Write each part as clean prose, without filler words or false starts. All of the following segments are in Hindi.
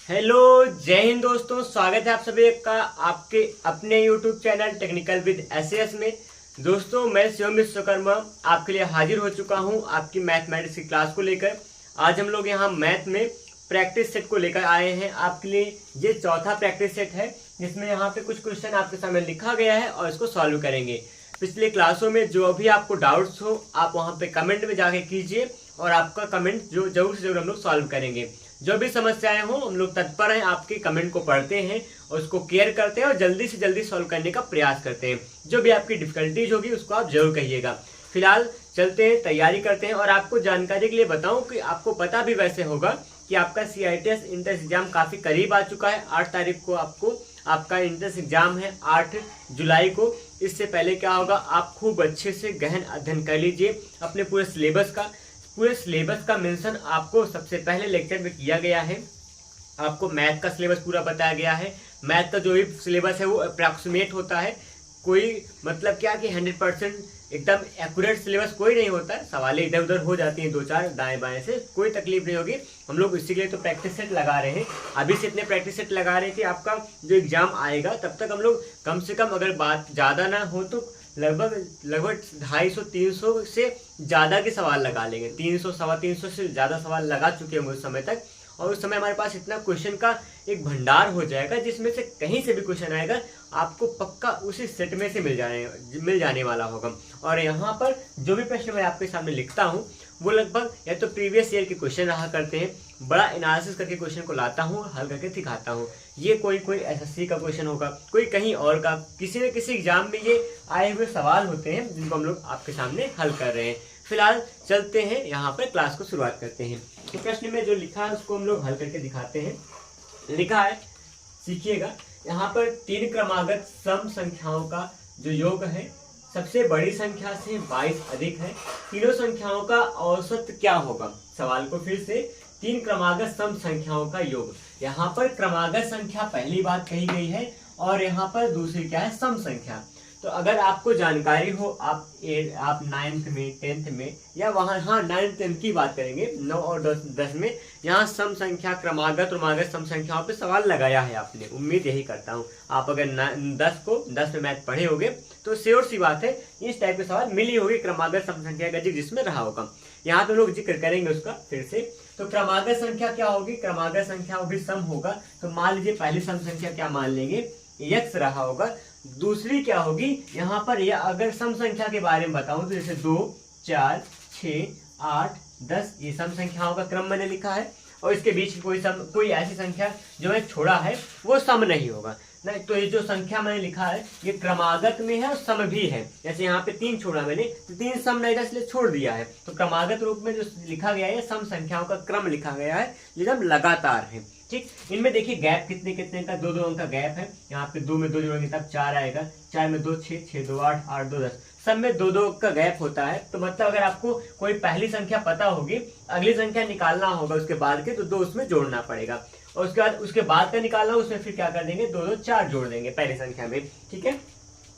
हेलो, जय हिंद दोस्तों। स्वागत है आप सभी का आपके अपने YouTube channel technical with SS में। दोस्तों, मैं शिवम विश्वकर्मा आपके लिए हाजिर हो चुका हूं आपकी मैथमेटिक्स की क्लास को लेकर। आज हम लोग यहां मैथ में प्रैक्टिस सेट को लेकर आए हैं आपके लिए। ये चौथा प्रैक्टिस सेट है जिसमें यहाँ पे कुछ क्वेश्चन आपके सामने लिखा गया है और इसको सॉल्व करेंगे। पिछले क्लासों में जो भी आपको डाउट्स हो आप वहाँ पे कमेंट में जाके कीजिए और आपका कमेंट जो जरूर से जरूर हम लोग सॉल्व करेंगे। जो भी समस्याएं हो हम लोग तत्पर हैं, आपके कमेंट को पढ़ते हैं और उसको केयर करते हैं और जल्दी से जल्दी सॉल्व करने का प्रयास करते हैं। जो भी आपकी डिफिकल्टीज होगी उसको आप जरूर कहिएगा। फिलहाल चलते हैं, तैयारी करते हैं। और आपको जानकारी के लिए बताऊं कि आपको पता भी वैसे होगा कि आपका CITS इंट्रेंस एग्जाम काफी करीब आ चुका है। 8 तारीख को आपको आपका इंट्रेंस एग्जाम है, 8 जुलाई को। इससे पहले क्या होगा, आप खूब अच्छे से गहन अध्ययन कर लीजिए अपने पूरे सिलेबस का मेंशन आपको सबसे पहले लेक्चर में किया गया है। आपको मैथ का सिलेबस पूरा बताया गया है। मैथ का जो भी सिलेबस है वो अप्रॉक्सीमेट होता है। कोई मतलब क्या कि 100% एकदम एक्यूरेट सिलेबस कोई नहीं होता है। सवालें इधर उधर हो जाती हैं, 2-4 दाएं बाएं से, कोई तकलीफ नहीं होगी। हम लोग इसी के लिए तो प्रैक्टिस सेट लगा रहे हैं। अभी से इतने प्रैक्टिस सेट लगा रहे हैं कि आपका जो एग्जाम आएगा तब तक हम लोग कम से कम, अगर बात ज़्यादा ना हो तो लगभग 250-300 से ज़्यादा के सवाल लगा लेंगे। 300-325 से ज़्यादा सवाल लगा चुके होंगे उस समय तक। और उस समय हमारे पास इतना क्वेश्चन का एक भंडार हो जाएगा जिसमें से कहीं से भी क्वेश्चन आएगा आपको पक्का उसी सेट में से मिल जाने वाला होगा। और यहाँ पर जो भी प्रश्न मैं आपके सामने लिखता हूँ वो लगभग या तो प्रीवियस ईयर के क्वेश्चन रहा करते हैं। बड़ा एनालिसिस करके क्वेश्चन को लाता हूँ, हल करके दिखाता हूँ। ये कोई SSC का क्वेश्चन होगा, कोई कहीं और का, किसी न किसी एग्जाम में ये आए हुए सवाल होते हैं जिनको हम लोग आपके सामने हल कर रहे हैं। फिलहाल चलते हैं, यहाँ पर क्लास को शुरुआत करते हैं। तो प्रश्न में जो लिखा है उसको हम लोग हल करके दिखाते हैं। लिखा है, सीखिएगा। यहाँ पर 3 क्रमागत सम संख्याओं का जो योग है सबसे बड़ी संख्या से 22 अधिक है। तीनों संख्याओं का औसत क्या होगा। सवाल को फिर से, 3 क्रमागत सम संख्याओं का योग। यहाँ पर क्रमागत संख्या पहली बात कही गई है और यहाँ पर दूसरी क्या है, सम संख्या। तो अगर आपको जानकारी हो, आप 9th में 10th में या वहाँ 9th 10th की बात करेंगे, 9 और 10 में यहाँ सम संख्या क्रमागत सम संख्याओं पे सवाल लगाया है आपने। उम्मीद यही करता हूँ आप अगर 10 में मैथ पढ़े होंगे तो श्योर सी बात है इस टाइप के सवाल मिली होगी क्रमागत सम संख्या का जिसमें रहा होगा। यहाँ पे लोग जिक्र करेंगे उसका फिर से। तो क्रमागत संख्या क्या होगी, क्रमागत संख्या वो भी सम होगा। तो मान लीजिए पहली सम संख्या क्या मान लेंगे, x रहा होगा। दूसरी क्या होगी, यहाँ पर या अगर सम संख्या के बारे में बताऊं तो जैसे 2, 4, 6, 8, 10 ये सम संख्याओं का क्रम मैंने लिखा है। और इसके बीच कोई ऐसी संख्या जो मैं छोड़ा है वो सम नहीं होगा। नहीं तो ये जो संख्या मैंने लिखा है ये क्रमागत में है और सम भी है। जैसे यहाँ पे 3 छोड़ा मैंने तो 3 सम नहीं था इसलिए छोड़ दिया है। तो क्रमागत रूप में जो लिखा गया है सम संख्याओं का क्रम लिखा गया है एकदम लगातार है। ठीक, इनमें देखिए गैप कितने का 2 अंक का गैप है। यहाँ पे 2 में 2 जोड़ेंगे तब 4 आएगा, 4 में 2 6, 6 2 8, 8 2 10, सब में 2 का गैप होता है। तो मतलब अगर आपको कोई पहली संख्या पता होगी, अगली संख्या निकालना होगा उसके बाद के, तो 2 उसमें जोड़ना पड़ेगा। और उसके बाद का निकालना उसमें फिर क्या कर देंगे, 2 4 जोड़ देंगे पहली संख्या में। ठीक है,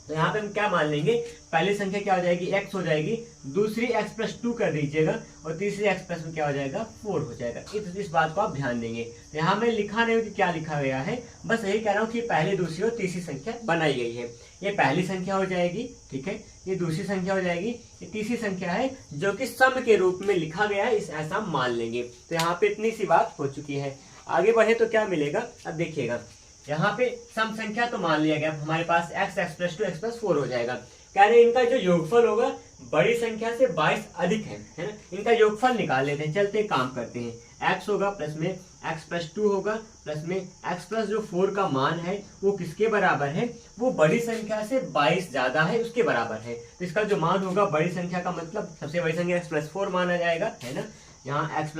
तो यहाँ पे हम क्या मान लेंगे, पहली संख्या क्या हो जाएगी, x हो जाएगी, दूसरी x+2 कर दीजिएगा और तीसरी x+ में क्या हो जाएगा, 4 हो जाएगा। इस बात को आप ध्यान देंगे। यहाँ में लिखा नहीं कि क्या लिखा गया है, बस यही कह रहा हूँ कि पहली, दूसरी और तीसरी संख्या बनाई गई है। ये पहली संख्या हो जाएगी, ठीक है, ये दूसरी संख्या हो जाएगी, ये तीसरी संख्या है जो कि सम के रूप में लिखा गया है, ऐसा मान लेंगे। तो यहाँ पे इतनी सी बात हो चुकी है। आगे बढ़े तो क्या मिलेगा, अब देखिएगा। यहाँ पे सम संख्या तो मान लिया गया हमारे पास, x+2 x+4 हो जाएगा। कह रहे इनका जो योगफल होगा बड़ी संख्या से 22 अधिक है ना। इनका योगफल निकाल लेते हैं, चलते काम करते हैं। x होगा प्लस में x+2 होगा प्लस में x+ जो 4 का मान है वो किसके बराबर है, वो बड़ी संख्या से 22 ज्यादा है उसके बराबर है। तो इसका जो मान होगा बड़ी संख्या का मतलब सबसे बड़ी संख्या x+4 माना जाएगा, है ना। यहाँ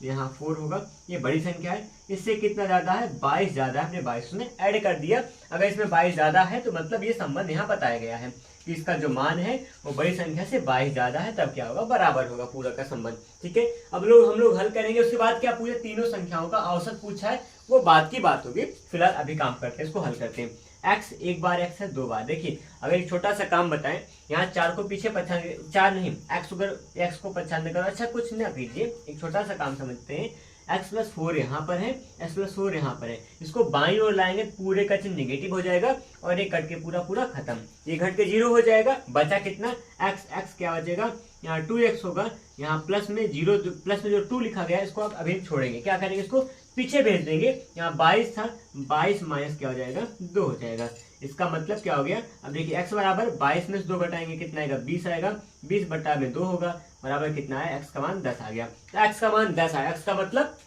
यहाँ 4 होगा, ये बड़ी संख्या है, इससे कितना ज्यादा है, 22 ज्यादा है। हमने 22 में ऐड कर दिया। अगर इसमें 22 ज्यादा है तो मतलब ये संबंध यहाँ बताया गया है कि इसका जो मान है वो बड़ी संख्या से 22 ज्यादा है, तब क्या होगा, बराबर होगा पूरा का संबंध। ठीक है, अब हम लोग हल करेंगे। उसके बाद क्या पूरे तीनों संख्याओं का औसत पूछा है, वो बात की बात होगी। फिलहाल अभी काम करते हैं, इसको हल करते हैं। x एक बार x है 2 बार। देखिए अगर एक छोटा सा काम बताएं, यहाँ 4 को पीछे 4 नहीं, x अगर x को 95 करो, अच्छा कुछ ना कीजिए, एक छोटा सा काम समझते हैं। x+4 यहाँ पर है, x+4 यहाँ पर है। इसको बाईं ओर लाएंगे, पूरे का चिन्ह निगेटिव हो जाएगा और ये कट के पूरा पूरा खत्म, ये घट के 0 हो जाएगा। बचा कितना x क्या बचेगा, यहाँ 2x होगा, यहाँ प्लस में जो 2 लिखा गया है इसको आप अभी छोड़ेंगे, क्या करेंगे इसको पीछे भेज देंगे। यहाँ 22 था, 22 माइनस क्या हो जाएगा 2 हो जाएगा। इसका मतलब क्या हो गया, अब देखिए x बराबर 22 में से 2 घटाएंगे कितना आएगा 20 आएगा, 20 बटा में 2 होगा बराबर कितना है, x का मान 10 आ गया। तो x का मान 10 आया, x का मतलब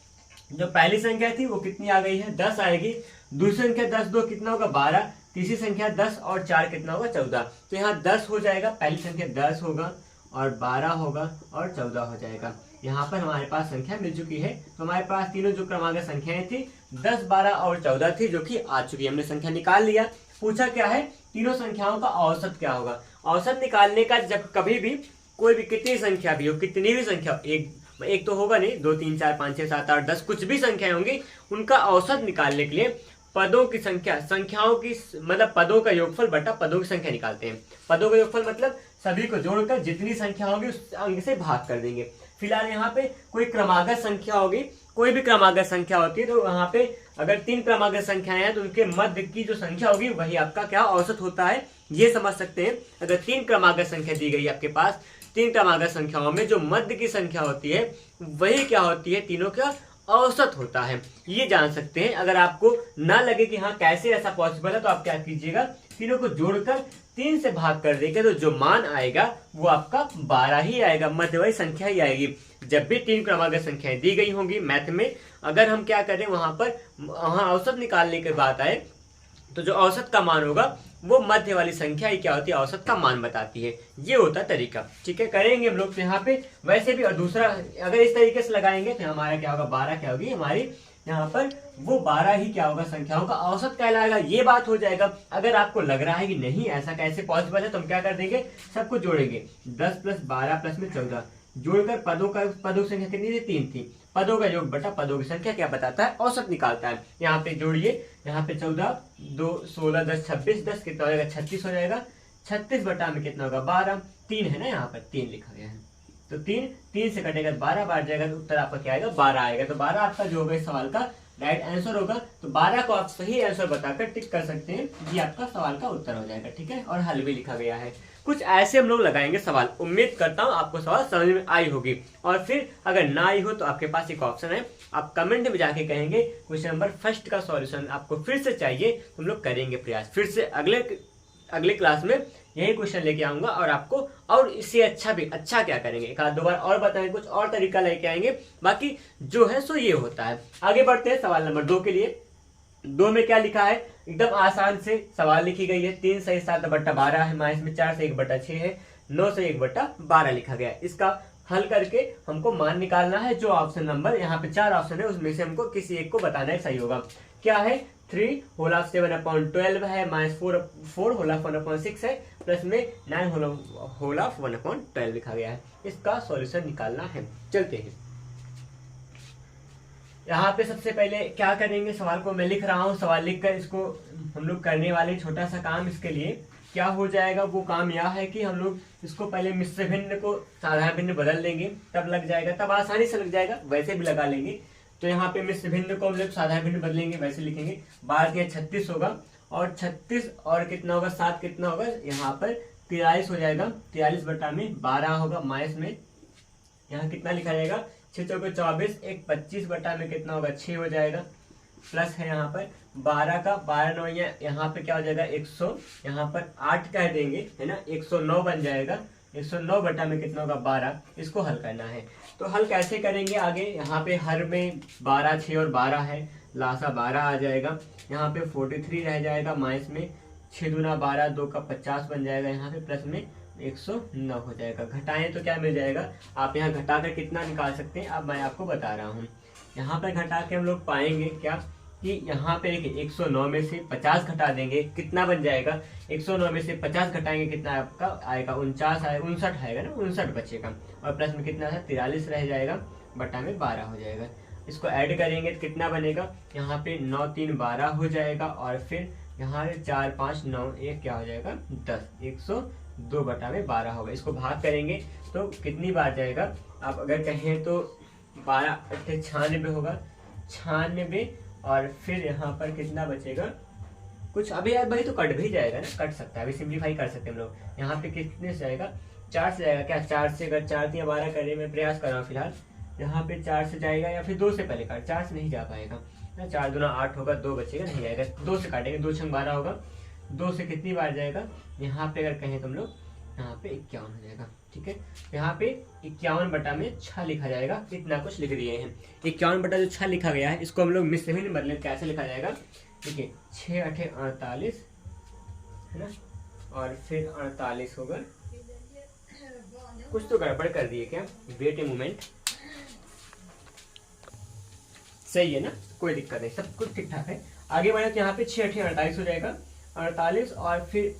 जो पहली संख्या थी वो कितनी आ गई है 10 आएगी, दूसरी संख्या 10 2 कितना होगा 12, तीसरी संख्या 10 और 4 कितना होगा 14। तो यहाँ 10 हो जाएगा, पहली संख्या 10 होगा और 12 होगा और 14 हो जाएगा। यहाँ पर हमारे पास संख्या मिल चुकी है। तो हमारे पास तीनों जो क्रमांक संख्याएं थी 10, 12 और 14 थी, जो कि आ चुकी है। हमने संख्या निकाल लिया। पूछा क्या है, तीनों संख्याओं का औसत क्या होगा। औसत निकालने का जब कभी भी कोई भी कितनी संख्या भी हो, कितनी भी संख्या हो, एक तो होगा नहीं, 2 3 4 5 6 7 8 10 कुछ भी संख्याएं होंगी, उनका औसत निकालने के लिए पदों की संख्या, संख्याओं की मतलब पदों का योगफल बटा पदों की संख्या निकालते हैं। पदों का योगफल मतलब सभी को जोड़कर जितनी संख्या होगी उस अंक से भाग कर देंगे। फिलहाल यहाँ पे कोई क्रमागत संख्या होगी, कोई भी क्रमागत संख्या होती है, तो वहां पे अगर 3 क्रमागत संख्याएं हैं तो उनके मध्य की जो संख्या होगी वही आपका क्या औसत होता है, ये समझ सकते हैं। अगर 3 क्रमागत संख्या दी गई आपके पास, 3 क्रमागत संख्याओं में जो मध्य की संख्या होती है वही क्या होती है, तीनों का औसत होता है, ये जान सकते हैं। अगर आपको ना लगे कि हाँ कैसे ऐसा पॉसिबल है, तो आप क्या कीजिएगा, तीनों को जोड़कर 3 से भाग कर देंगे तो जो मान आएगा वो आपका 12 ही आएगा, मध्यवर्ती संख्या ही आएगी। जब भी 3 क्रमागत संख्याएं दी गई होंगी मैथ में, अगर हम क्या करें वहां औसत निकालने की बात आए, तो जो औसत का मान होगा वो मध्य वाली संख्या ही क्या होती है, औसत का मान बताती है। ये होता है तरीका, ठीक है, करेंगे हम लोग। तो यहाँ पे वैसे भी, और दूसरा अगर इस तरीके से लगाएंगे तो हमारा क्या होगा, 12 क्या होगी हमारी यहाँ पर, वो 12 ही क्या होगा संख्याओं का औसत कहलाएगा, ये बात हो जाएगा। अगर आपको लग रहा है कि नहीं ऐसा कैसे पॉसिबल है, तो हम क्या कर देंगे, सबको जोड़ेंगे, 10 + 12 + में 14 जोड़कर पदों की संख्या कितनी थी, 3 थी। पदों का योग बटा पदों की संख्या क्या बताता है, औसत निकालता है। यहाँ पे जोड़िए, यहाँ पे 14 2 16 10 26 10 कितना हो जाएगा 36 हो जाएगा। 36 बटा में कितना होगा 12, 3 है ना, यहाँ पर 3 लिखा गया है, तो 3 से कटेगा 12 बार जाएगा, तो उत्तर आपका क्या आएगा 12 आएगा। तो 12 आपका जो होगा इस सवाल का राइट आंसर होगा। तो 12 को आप सही आंसर बताकर टिक कर सकते हैं, ये आपका सवाल का उत्तर हो जाएगा, ठीक है। और हल भी लिखा गया है। कुछ ऐसे हम लोग लगाएंगे सवाल, उम्मीद करता हूँ आपको सवाल समझ में आई होगी। और फिर अगर ना आई हो तो आपके पास एक ऑप्शन है, आप कमेंट में जाके कहेंगे क्वेश्चन नंबर 1 का सॉल्यूशन आपको फिर से चाहिए, हम लोग करेंगे प्रयास। फिर से अगले क्लास में यही क्वेश्चन लेके आऊंगा और आपको और इससे अच्छा क्या करेंगे, एक आध दो बार और बताएंगे, कुछ और तरीका लेके आएंगे। बाकी जो है सो ये होता है। आगे बढ़ते हैं सवाल नंबर 2 के लिए। 2 में क्या लिखा है, एकदम आसान से सवाल लिखी गई है। 3 से 7/12 है, माइनस में 4 से 1/6 है, 9 से 1/12 लिखा गया है। इसका हल करके हमको मान निकालना है। जो ऑप्शन नंबर, यहाँ पे 4 ऑप्शन है, उसमें से हमको किसी एक को बताना है सही होगा। क्या है, 3 होल ऑफ 7/12 है, माइनस 4 होल ऑफ 1/6 है, प्लस में 9 होल ऑफ 1/12 लिखा गया है। इसका सॉल्यूशन निकालना है। चलते हैं, यहाँ पे सबसे पहले क्या करेंगे, सवाल को मैं लिख रहा हूँ, सवाल लिखकर इसको हम लोग करने वाले छोटा सा काम। इसके लिए क्या हो जाएगा, वो काम यह है कि हम लोग इसको पहले मिश्र भिन्न को साधारण भिन्न बदल देंगे, तब लग जाएगा, तब आसानी से लग जाएगा, वैसे भी लगा लेंगे। तो यहाँ पे मिश्र भिन्न को हम लोग साधारण भिन्न बदलेंगे, वैसे लिखेंगे। 12 × 36 होगा, और 36 और कितना होगा 7 कितना होगा, यहाँ पर 43 हो जाएगा। 43/12 होगा, माइनस में यहाँ कितना लिखा जाएगा, 6 चौके 24, 25 बटा में कितना होगा 6 हो जाएगा। प्लस है यहाँ पर 12 का 12 9 यहाँ पे क्या हो जाएगा 100, यहाँ पर 8 कह देंगे, है ना, 109 बन जाएगा। 109 बटा में कितना होगा 12। इसको हल करना है। तो हल कैसे करेंगे आगे, यहाँ पे हर में 12 6 और 12 है, लासा 12 आ जाएगा। यहाँ पे 43 रह जाएगा, माइनस में 6 दूना 12, 2 का 50 बन जाएगा। यहाँ पे प्लस में 109 हो जाएगा। घटाएं तो क्या मिल जाएगा, आप यहाँ घटा कर कितना निकाल सकते हैं, अब मैं आपको बता रहा हूँ। यहाँ पर घटा के हम लोग पाएंगे क्या कि यहाँ पे 109 में से 50 घटा देंगे, कितना बन जाएगा, 109 में से 50 घटाएंगे कितना आपका आएगा 49 आएगा, 59 आएगा ना, 59 बचेगा। और प्लस में कितना है 43 रह जाएगा, बटा में 12 हो जाएगा। इसको ऐड करेंगे तो कितना बनेगा, यहाँ पे 9 3 12 हो जाएगा, और फिर यहाँ 4 5 9 1 क्या हो जाएगा 10, 102 बटा में 12 होगा। इसको भाग करेंगे तो कितनी बार जाएगा, आप अगर कहें तो 12 अट्ठे 96 होगा, 96। और फिर यहाँ पर कितना बचेगा कुछ, अभी यार भाई तो कट भी जाएगा ना, कट सकता है, अभी सिंप्लीफाई कर सकते हैं हम लोग। यहाँ पे कितने से जाएगा, 4 से जाएगा क्या, 4 से, अगर 4 3 12 करे, मैं प्रयास कर रहा हूँ फिलहाल। यहाँ पे 4 से जाएगा या फिर 2 से पहले काट, 4 से नहीं जा पाएगा ना, 4 दूना 8 होगा, 2 बचेगा, नहीं जाएगा, 2 से काटेंगे, 2 छंग 12 होगा, 2 से कितनी बार जाएगा, यहाँ पे अगर कहें तुम लोग, यहाँ पे 51 हो जाएगा। ठीक है, यहाँ पे 51 बटा में 6 लिखा जाएगा, इतना कुछ लिख दिए हैं। 51 बटा जो 6 लिखा गया है, इसको हम लोग मिस में बदले, कैसे लिखा जाएगा, देखिए 6 अठे 48 है ना, और फिर 48 होगा, कुछ तो गड़बड़ कर दिए क्या, वेट ए मोमेंट, सही है ना, कोई दिक्कत नहीं, सब कुछ ठीक ठाक है। आगे बढ़े तो यहाँ पे 6 अठे 48 हो जाएगा, 48 और फिर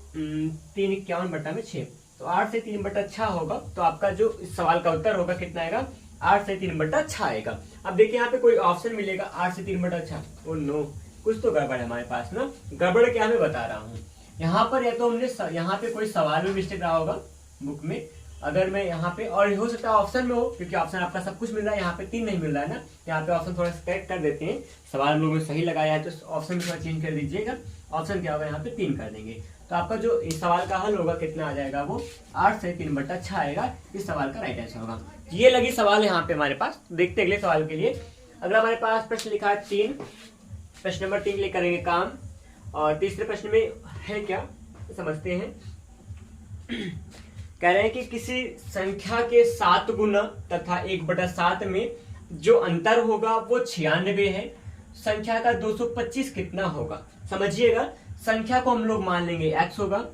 3 51 बटा में 6, तो 8 से 3 बटा 6 होगा। तो आपका जो इस सवाल का उत्तर होगा कितना आएगा, 8 से 3 बटा 6 आएगा। अब देखिए यहाँ पे कोई ऑप्शन मिलेगा 8 से 3 बटा 6, ओ नो, कुछ तो गड़बड़ है हमारे पास ना। गड़बड़ क्या मैं बता रहा हूँ, यहाँ पर या तो हमने यहाँ पे कोई सवाल में मिस्टेक रहा होगा बुक में, अगर मैं यहाँ पे, और हो सकता है ऑप्शन में हो, क्योंकि ऑप्शन आपका सब कुछ मिल रहा है, यहाँ पे 3 नहीं मिल रहा है ना, यहाँ पे ऑप्शन थोड़ा करेक्ट कर देते हैं। सवाल हम लोगों ने सही लगाया है तो ऑप्शन में थोड़ा चेंज कर दीजिएगा, ऑप्शन क्या होगा, यहाँ पे 3 कर देंगे। तो आपका जो इस सवाल का हल होगा कितना आ जाएगा, वो 8 से 3 बटा 6 आएगा, इस सवाल का राइट आंसर होगा। ये लगी सवाल यहाँ पे हमारे पास। देखते अगले सवाल के लिए। अगला हमारे पास प्रश्न लिखा है 3, प्रश्न नंबर 3 लिए करेंगे काम। और तीसरे प्रश्न में है क्या, समझते हैं। कह रहे हैं कि किसी संख्या के 7 गुना तथा 1/7 में जो अंतर होगा वो 96 है, संख्या का 225 कितना होगा। समझिएगा, संख्या को हम लोग मान लेंगे x होगा,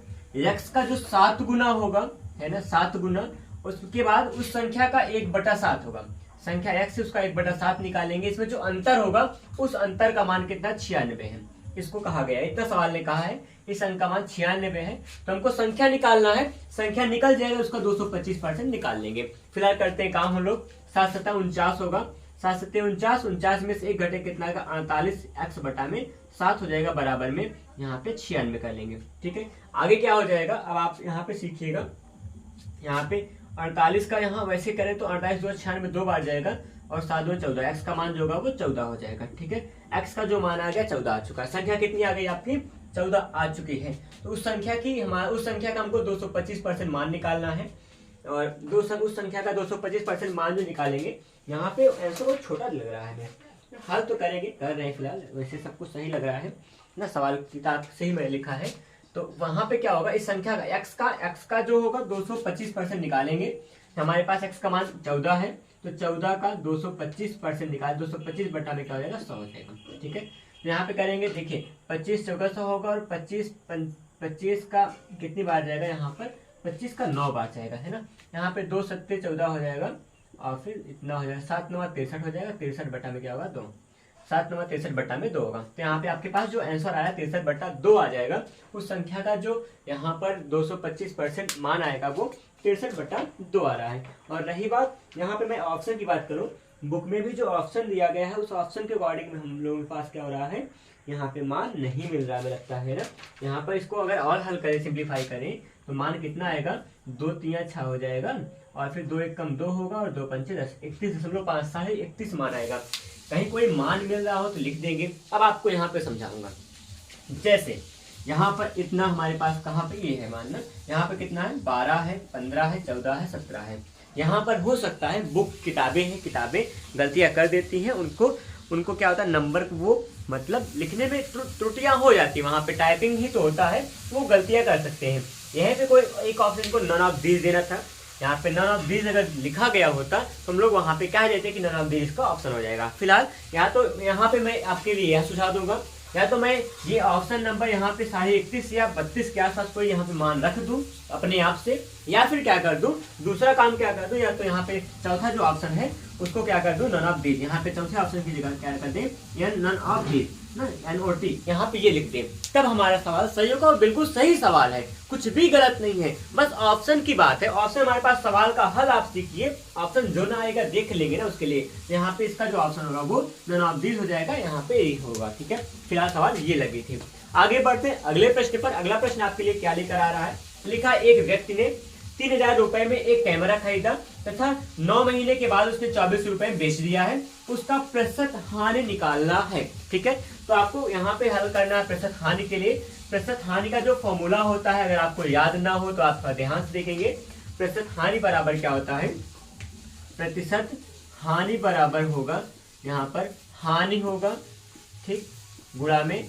x का जो 7 गुना होगा है ना, 7 गुना, उसके बाद उस संख्या का 1/7 होगा, संख्या x से उसका 1/7 निकालेंगे, इसमें जो अंतर होगा उस अंतर का मान कितना, 96 है। इसको कहा गया है, इतना सवाल ने कहा है इस अंक का मान 96 है, तो हमको संख्या निकालना है। संख्या निकल जाएगा, उसका 225% निकाल लेंगे। फिलहाल करते हैं काम हम लोग। 7 7 49 होगा, 7 7 49, 49 में से 1 घटे कितना आएगा, 48, x बटा में 7 हो जाएगा, बराबर में यहाँ पे 96 कर लेंगे। ठीक है, आगे क्या हो जाएगा, अब आप यहाँ पे सीखिएगा। यहाँ पे 48 का यहाँ वैसे करें तो 48 2 96 2 बार जाएगा, और 7 2 14, एक्स का मान जो होगा वो 14 हो जाएगा। ठीक है, एक्स का जो मान आ गया 14 आ चुका है। संख्या कितनी आ गई आपकी, 14 आ चुकी है। तो उस संख्या का हमको 225% मान निकालना है, और उस संख्या का 225% मान जो निकालेंगे, यहाँ पे आंसर बहुत छोटा लग रहा है। हल तो कर रहे हैं फिलहाल, वैसे सब कुछ सही लग रहा है ना, सवाल किताब से ही मैंने लिखा है। तो वहां पे क्या होगा, इस संख्या का x का जो होगा 225% निकालेंगे। हमारे पास x का मान 14 है, तो 14 का 225% निकाल, 225 बटा में क्या हो जाएगा, 100 हो जाएगा। ठीक है, तो यहाँ पे करेंगे, देखिए 25 चौका 100 होगा, और 25 का कितनी बार जाएगा, यहाँ पर 25 का 9 बार जाएगा, है ना। यहाँ पे 2 7 14 हो जाएगा, और फिर इतना हो जाएगा, 7 9 63 हो जाएगा, 63 बटा में क्या होगा, 2, 7 9 63 बटा में 2 होगा। तो यहाँ पे आपके पास जो आंसर आया 63 बटा 2 आ जाएगा। उस संख्या का जो यहाँ पर 225% मान आएगा वो 63 बटा 2 आ रहा है। और रही बात यहाँ पे मैं ऑप्शन की बात करूँ, बुक में भी जो ऑप्शन दिया गया है उस ऑप्शन के अकॉर्डिंग में हम लोगों के पास क्या हो रहा है, यहाँ पे मान नहीं मिल रहा है, लगता है ना। यहाँ पर इसको अगर और हल करें, सिंप्लीफाई करें, तो मान कितना आएगा, 2 3 6 हो जाएगा, और फिर 2 1 कम 2 होगा, और 2 5 10, 31.5 31 मान आएगा। कहीं कोई मान मिल रहा हो तो लिख देंगे। अब आपको यहाँ पे समझाऊंगा, जैसे यहाँ पर इतना हमारे पास कहाँ पे ये है मानना, यहाँ पे कितना है, 12 है, 15 है, 14 है, 17 है। यहाँ पर हो सकता है बुक किताबें हैं, किताबें गलतियाँ कर देती हैं, उनको क्या होता है, नंबर वो मतलब लिखने में त्रुटियां हो जाती है, वहाँ पे टाइपिंग ही तो होता है, वो गलतियां कर सकते हैं। यहीं पे कोई एक ऑप्शन को नन ऑफ दीज देना था, यहाँ पे नन ऑफ दीज अगर लिखा गया होता तो हम लोग वहाँ पे कह देते कि नन ऑफ दीज का ऑप्शन हो जाएगा। फिलहाल यहाँ पे मैं आपके लिए यह सुझाव दूंगा, या तो मैं ये ऑप्शन नंबर यहाँ पे 31.5 या 32 के आसपास कोई यहाँ पे मान रख दूं अपने आप से, या फिर क्या कर दूं, दूसरा काम क्या कर दूं, या तो यहाँ पे चौथा जो ऑप्शन है उसको क्या कर दूं, नन ऑफ दीज, यहाँ पे चौथे ऑप्शन की जगह क्या कर दें, या नन ऑफ दीज ना, NOT यहाँ पे ये लिख दें, तब हमारा सवाल सही होगा। और बिल्कुल सही सवाल है, कुछ भी गलत नहीं है, बस ऑप्शन की बात है। ऑप्शन हमारे पास, सवाल का हल आप सीखिए, ऑप्शन जो ना आएगा देख लेंगे ना उसके लिए। यहाँ पे इसका जो ऑप्शन होगा वो नन ऑफ दीज हो जाएगा, यहाँ पे यही होगा। ठीक है, फिलहाल सवाल ये लगी थी। आगे बढ़ते अगले प्रश्न पर। अगला प्रश्न आपके लिए क्या लेकर आ रहा है, लिखा एक व्यक्ति ने 3,000 रुपए में एक कैमरा खरीदा तथा 9 महीने के बाद उसने 24 रुपए में बेच दिया है, उसका प्रतिशत हानि निकालना है। ठीक है, तो आपको यहाँ पे हल करना है प्रतिशत हानि के लिए। प्रतिशत हानि का जो फॉर्मूला होता है, अगर आपको याद ना हो तो आप ध्यान से देखेंगे। प्रतिशत हानि बराबर क्या होता है, प्रतिशत हानि बराबर होगा यहाँ पर हानि होगा, ठीक, गुणा में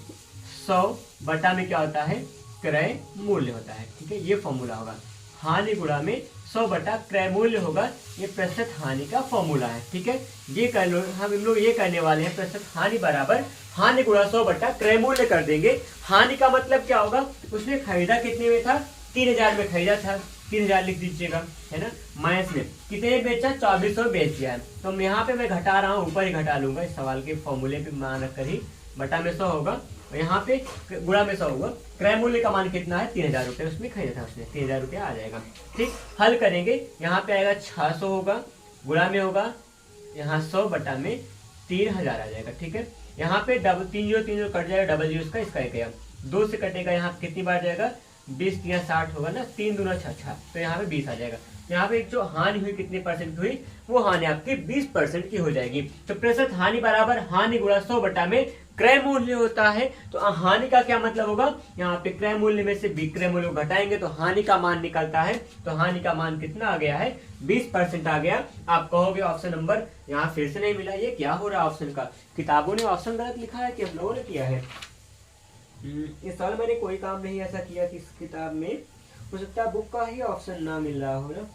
100 बटा में क्या होता है, क्रय मूल्य होता है। ठीक है, ये फॉर्मूला होगा, हानि गुणा में 100 बटा क्रय मूल्य होगा, ये प्रतिशत हानि का फॉर्मूला है। ठीक है, ये कर लो, हम लोग ये करने वाले हैं, प्रतिशत हानि बराबर हानि गुणा 100 बटा क्रय मूल्य कर देंगे। हानि का मतलब क्या होगा, उसने खरीदा कितने में था, 3,000 में खरीदा था, 3,000 लिख दीजिएगा, है ना, माइनस में कितने में बेचा, 2400 बेच दिया है। तो यहाँ पे मैं घटा रहा हूँ, ऊपर ही घटा लूंगा, इस सवाल के फॉर्मूले पे मान रख कर ही, बटा में 100 होगा और यहाँ पे गुणा में 100 होगा। क्रय मूल्य का मान कितना है, 3,000 रुपये उसमें खरीदा था उसने, 3,000 रुपये आ जाएगा। ठीक, हल करेंगे, यहाँ पे आएगा 600 होगा, गुणा में होगा यहाँ 100 बटा में 3,000 आ जाएगा। ठीक है, यहाँ पे डबल 3 कट जाएगा, डबल 0 इसका कटेगा, 2 से कटेगा, यहाँ कितनी बार जाएगा, 20 3 60 होगा ना, 3 दूना 6, तो यहाँ पे 20 आ जाएगा। यहाँ पे जो हानि हुई कितने परसेंट हुई, वो हानि आपकी 20% की हो जाएगी। तो प्रतिशत हानि बराबर हानि गुणा 100 बटा में क्रय मूल्य होता है। तो हानि का क्या मतलब होगा, यहाँ पे क्रय मूल्य में से विक्रय मूल्य को घटाएंगे तो हानि का मान निकलता है। तो हानि का मान कितना आ गया है, 20% आ गया। आप कहोगे ऑप्शन नंबर यहाँ फिर से नहीं मिला, ये क्या हो रहा है ऑप्शन का, किताबों ने ऑप्शन गलत लिखा है कि हम लोगों ने किया है। इस साल मैंने कोई काम नहीं ऐसा किया कि इस किताब में, हो सकता है बुक का ही ऑप्शन ना मिल रहा हो ना।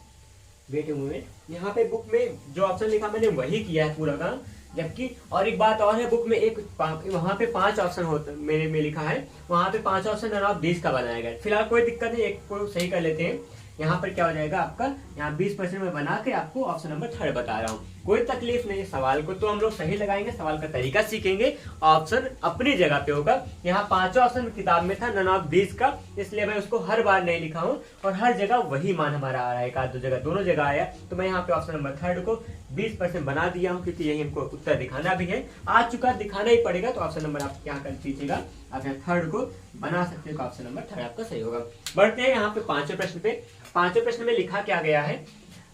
वेट मोमेंट, यहाँ पे बुक में जो ऑप्शन लिखा मैंने वही किया है पूरा काम। जबकि और एक बात और है, बुक में एक वहाँ पे 5 ऑप्शन होते मेरे में लिखा है, वहाँ पे 5 ऑप्शन नन ऑफ 20 का बनाया गया। फिलहाल कोई दिक्कत नहीं, एक को सही कर लेते हैं। यहाँ पर क्या हो जाएगा आपका, यहाँ 20% में बना के आपको ऑप्शन नंबर 3 बता रहा हूँ, कोई तकलीफ नहीं। सवाल को तो हम लोग सही लगाएंगे, सवाल का तरीका सीखेंगे, ऑप्शन अपनी जगह पे होगा। यहाँ 5 ऑप्शन किताब में था नन ऑफ 20 का, इसलिए मैं उसको हर बार नहीं लिखा हूँ और हर जगह वही मान हमारा आ रहा है, एक आध दो जगह दोनों जगह आया। तो मैं यहाँ पे ऑप्शन नंबर 3 को 20% बना दिया हूँ, क्योंकि यही हमको उत्तर दिखाना भी है, आ चुका, दिखाना ही पड़ेगा। तो ऑप्शन नंबर आप क्या कर दीजिएगा, आप यहाँ 3 को बना सकते हो, ऑप्शन नंबर 3 आपका सही होगा। बढ़ते हैं यहाँ पे 5वें प्रश्न पे। 5वें प्रश्न में लिखा क्या गया है,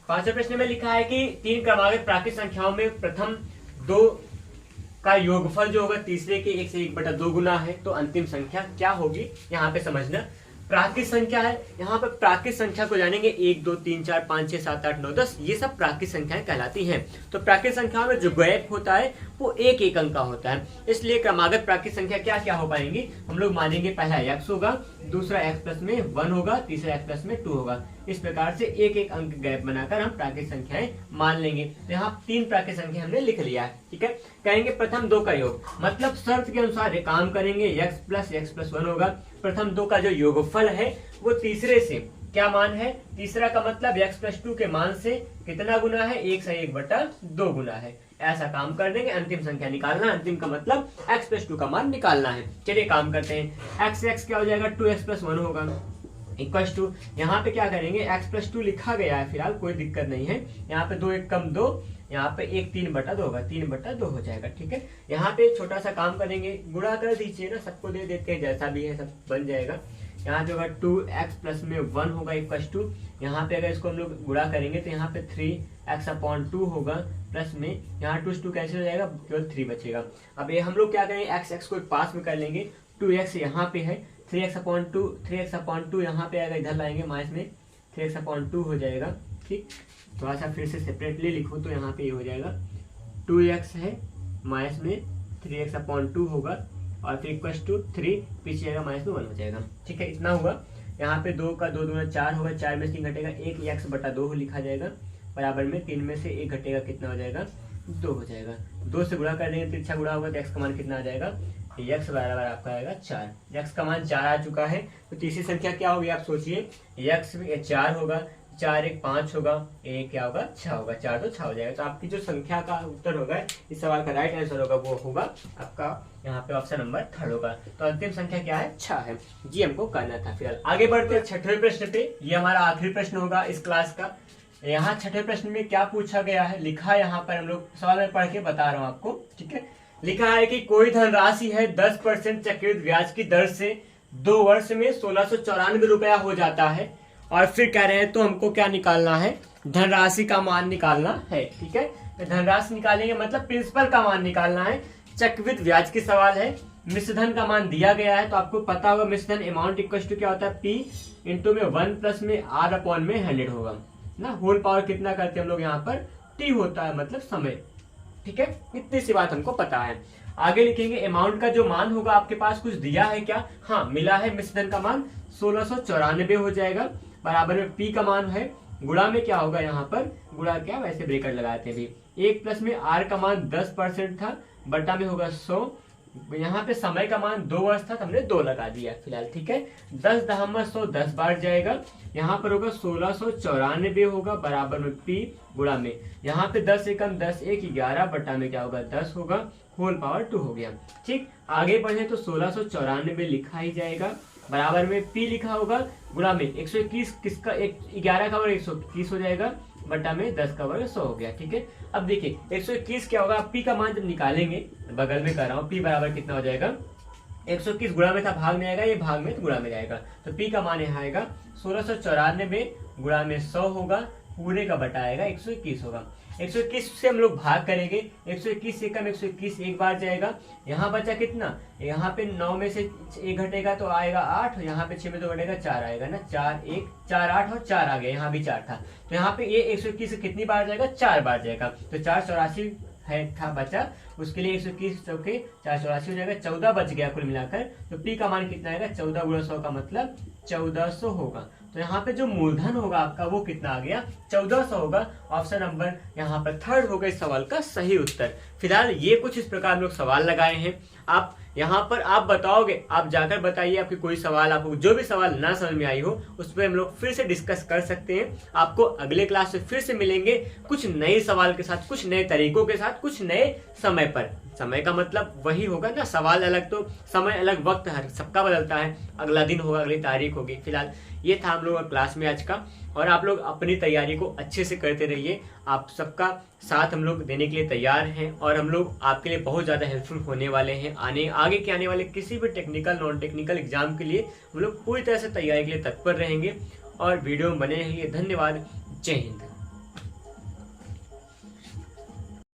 5वें प्रश्न में लिखा है कि 3 क्रमागत प्राकृत संख्याओं में प्रथम 2 का योगफल जो होगा तीसरे के 1 से 1/2 गुना है, तो अंतिम संख्या क्या होगी, यहाँ पे समझना। प्राकृत संख्या है, यहाँ पर प्राकृत संख्या को जानेंगे, 1 2 3 4 5 6 7 8 9 10, ये सब प्राकृत संख्याएं कहलाती हैं। तो प्राकृत संख्या में जो गैप होता है वो 1 अंक का होता है, इसलिए क्रमागत प्राकृत संख्या क्या क्या हो पाएंगी, हम लोग मानेंगे पहला x होगा, दूसरा x प्लस में 1 होगा, तीसरा x प्लस में 2 होगा। इस प्रकार से 1 अंक गैप बनाकर हम प्राकृत संख्याएं मान लेंगे। तो यहाँ 3 प्राकृत संख्या हमने लिख लिया है। ठीक है, कहेंगे प्रथम 2 का योग, मतलब शर्त के अनुसार काम करेंगे, x प्लस 1 होगा। प्रथम 2 का जो योगफल है वो तीसरे से क्या मान है, तीसरा का मतलब x प्लस 2 के मान से कितना गुना है, 1 से 1/2 गुना है। ऐसा काम कर देंगे, अंतिम संख्या निकालना, अंतिम का मतलब x प्लस 2 का मान निकालना है। चलिए काम करते हैं, x से x क्या हो जाएगा, 2x प्लस 1 होगा, इक्वल टू, यहाँ पे क्या करेंगे, x प्लस 2 लिखा गया है, फिलहाल कोई दिक्कत नहीं है। यहाँ पे 2 1 कम 2, यहाँ पे 1 3/2 होगा, 3/2 हो जाएगा। ठीक है, यहाँ पे छोटा सा काम करेंगे, गुणा कर दीजिए ना, सबको दे देते हैं, जैसा भी है सब बन जाएगा। यहाँ जो होगा 2x प्लस में 1 होगा इक्वल टू, यहाँ पे अगर इसको हम लोग गुणा करेंगे तो यहाँ पे 3x/2 होगा, प्लस में यहाँ 2 2 कैंसिल हो जाएगा, केवल 3 बचेगा। अब ये हम लोग क्या करेंगे, x को पास में कर लेंगे, 2x यहाँ पे है, 3x/2 यहाँ पे आएगा, इधर लाएंगे माइनस में 3x/2 हो जाएगा। ठीक, थोड़ा सा फिर से सेपरेटली लिखो तो यहाँ पे ये हो जाएगा 2x है, माइनस में 3x/2 होगा और फिर इक्वल टू 3 पीछे आएगा, माइनस में 1 हो जाएगा। ठीक है, इतना हुआ। यहाँ पे 2 का 2 दूना 4 होगा, 4 में से 3 घटेगा, 1x/2 लिखा जाएगा, बराबर में 3 में से 1 घटेगा, कितना हो जाएगा, 2 हो जाएगा। 2 से गुणा कर देंगे, तिरछा गुणा होगा तो x का मान कितना आ जाएगा, x बराबर आपका आएगा 4। x का मान 4 आ चुका है, तो तीसरी संख्या क्या होगी आप सोचिए, x 4 होगा, 4 1 5 होगा, 1 क्या होगा 6 होगा, 4 तो 6 हो जाएगा। तो आपकी जो संख्या का उत्तर होगा, इस सवाल का राइट आंसर होगा, वो होगा आपका यहाँ पे ऑप्शन नंबर 3 होगा। तो अंतिम संख्या क्या है, 6 है। जी हमको करना था। फिर आगे बढ़ते हैं 6वें प्रश्न पे, ये हमारा आखिरी प्रश्न होगा इस क्लास का। यहाँ 6वें प्रश्न में क्या पूछा गया है, लिखा है यहाँ पर, हम लोग सवाल में पढ़ के बता रहा हूँ आपको। ठीक है, लिखा है कि कोई धनराशि है 10% चक्रवृद्धि ब्याज की दर से 2 वर्ष में 1694 रुपया हो जाता है और फिर कह रहे हैं तो हमको क्या निकालना है, धनराशि का मान निकालना है। ठीक है, तो धनराशि निकालेंगे मतलब प्रिंसिपल का मान निकालना है। चक्रवृद्धि ब्याज की सवाल है। मिश्रधन का मान दिया गया है तो आपको पता होगा मिश्रधन अमाउंट इक्वल टू क्या होता है, P इंटू में 1 प्लस में R अपॉन में 100 होगा ना। होल पावर कितना करते हैं हम लोग यहाँ पर, T होता है मतलब समय। ठीक है, इतनी सी बात हमको पता है। आगे लिखेंगे अमाउंट का जो मान होगा आपके पास कुछ दिया है क्या, हाँ मिला है, मिश्रधन का मान 1694 हो जाएगा, बराबर में P का मान है, गुणा में क्या होगा यहाँ पर, गुणा क्या वैसे ब्रेकेट लगाते हैं भी, 1 प्लस में R का मान 10% था, बटा में होगा 100, यहाँ पे समय का मान 2 वर्ष था तो हमने 2 लगा दिया फिलहाल। ठीक है, 10 दहम 100 10 बार जाएगा, यहाँ पर होगा 1694 होगा, बराबर में P गुणा में यहाँ पे 10 एकम 10 1 11, बटा में क्या होगा 10 होगा, होल पावर 2 हो गया। ठीक, आगे बढ़े तो 1694 लिखा ही जाएगा, बराबर में P लिखा होगा, गुणा में 121 किसका 11 का वर्ग 121 हो जाएगा, बटा में 10 का वर्ग 100 हो गया। ठीक है, अब देखिए 121 क्या होगा, P का मान जब निकालेंगे, बगल में कर रहा हूँ, P बराबर कितना हो जाएगा, 121 गुणा में था भाग में आएगा, ये भाग में तो गुणा में जाएगा, तो P का मान यहाँ आएगा 1694 गुणा में 100 होगा, पूरे का बटा आएगा 121 होगा। 121 से हम लोग भाग करेंगे, 121 से कम 121 एक बार जाएगा, यहाँ बचा कितना, यहाँ पे 9 में से 1 घटेगा तो आएगा 8, यहाँ पे 6 में 2 घटेगा 4 आएगा ना, 4 1 4 8 और 4 आ गया, यहाँ भी 4 था, तो यहाँ पे ये 121 से कितनी बार जाएगा, 4 बार जाएगा, तो 484 है था बचा, उसके लिए 121 चौके 484 हो जाएगा, 14 बच गया कुल मिलाकर, तो P का मान कितना आएगा, 14 गुणा 100 का मतलब 1400 होगा। तो यहाँ पे जो मूलधन होगा आपका वो कितना आ गया, 1400 होगा। ऑप्शन नंबर यहाँ पर 3rd होगा इस सवाल का सही उत्तर। फिलहाल ये कुछ इस प्रकार हम लोग सवाल लगाए हैं, आप यहाँ पर आप बताओगे, आप जाकर बताइए आपके कोई सवाल, आपको जो भी सवाल ना समझ में आई हो उस पर हम लोग फिर से डिस्कस कर सकते हैं। आपको अगले क्लास से फिर से मिलेंगे कुछ नए सवाल के साथ, कुछ नए तरीकों के साथ, कुछ नए समय पर। समय का मतलब वही होगा ना, सवाल अलग तो समय अलग, वक्त हर सबका बदलता है, अगला दिन होगा, अगली तारीख होगी। फिलहाल ये था हम लोग का क्लास में आज का, और आप लोग अपनी तैयारी को अच्छे से करते रहिए। आप सबका साथ हम लोग देने के लिए तैयार हैं, और हम लोग आपके लिए बहुत ज़्यादा हेल्पफुल होने वाले हैं। आगे के आने वाले किसी भी टेक्निकल नॉन टेक्निकल एग्जाम के लिए हम लोग पूरी तरह से तैयारी के लिए तत्पर रहेंगे। और वीडियो में बने रहिए। धन्यवाद, जय हिंद।